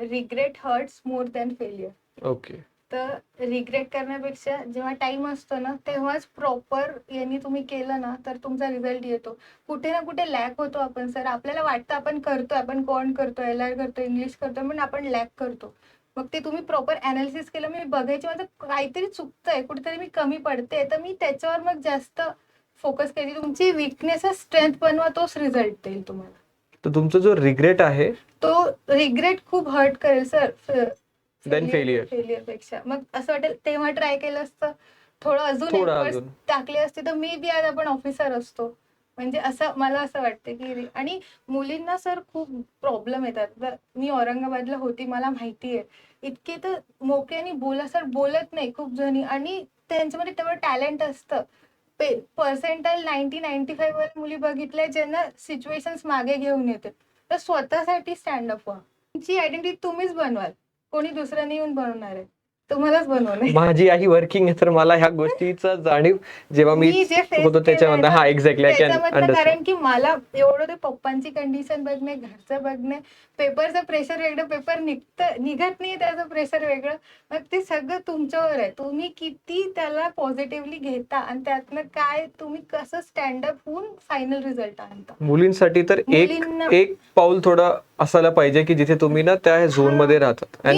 Regret hurts more than failure. Okay. तर regret करण्यापेक्षा जेव्हा टाइम असतो ना तेव्हाच प्रॉपर यांनी तुम्ही केलं ना तर तुमचा रिझल्ट येतो. कुठे ना कुठे लॅक होतो आपण सर. आपल्याला वाटतं आपण करतोय, आपण कोण करतोय, LR करतोय, इंग्लिश करतोय, पण आपण लॅक करतो. मग ते तुम्ही प्रॉपर अनालिसिस केलं, मी बघायची माझं काहीतरी चुकतंय, कुठेतरी मी कमी पडते, तर मी त्याच्यावर मग जास्त फोकस केली. तुमची विकनेस स्ट्रेंथ बनवा, तोच रिझल्ट देईल तुम्हाला. तर तुमचा जो रिग्रेट आहे तो रिग्रेट खूप हर्ट करेल सर देन फेलियर. फेलियर पेक्षा. मग असं वाटेल तेव्हा ट्राय केलं असतं, थोडं अजून टाकले असते तर मी बी आज आपण ऑफिसर असतो. म्हणजे असं मला असं वाटतं की आणि मुलींना सर खूप प्रॉब्लेम येतात. मी औरंगाबादला होती, मला माहिती आहे. इतके तर मोक्याने बोला सर बोलत नाही खूप जणी, आणि त्यांच्यामध्ये तेवढं टॅलेंट असतं. पर्सेंटाईल 90-95 वर मुली बघितल्या ज्यांना सिच्युएशन्स मागे घेऊन येतात. तर स्वतःसाठी स्टँडअप व्हा. तुमची आयडेंटिटी तुम्हीच बनवाल, कोणी दुसऱ्याने येऊन बनवणार आहे, तुम्हालाच बनवणार. माझी आई वर्किंग आहे, तर मला ह्या गोष्टीचा जाणीव जेव्हा मी जे फेस होतो त्याच्यामध्ये. हा एक्झॅक्टली, आय कॅन त्याच्यामधनं, अंडरस्टँड. कारण की मला एवढं ते पप्पांची कंडिशन बघणे, घरचं बघणे, पेपरचं प्रेशर वेगळं, पेपर निघत नाही त्याचं प्रेशर वेगळं. मग ते सगळं तुमच्यावर आहे. तुम्ही किती त्याला पॉझिटिव्हली घेता आणि त्यातनं काय तुम्ही कसं स्टँडअप होऊन फायनल रिझल्ट आणता. मुलींसाठी तर एक पाऊल थोडं असायला पाहिजे की जिथे तुम्ही ना त्या झोन मध्ये राहतात.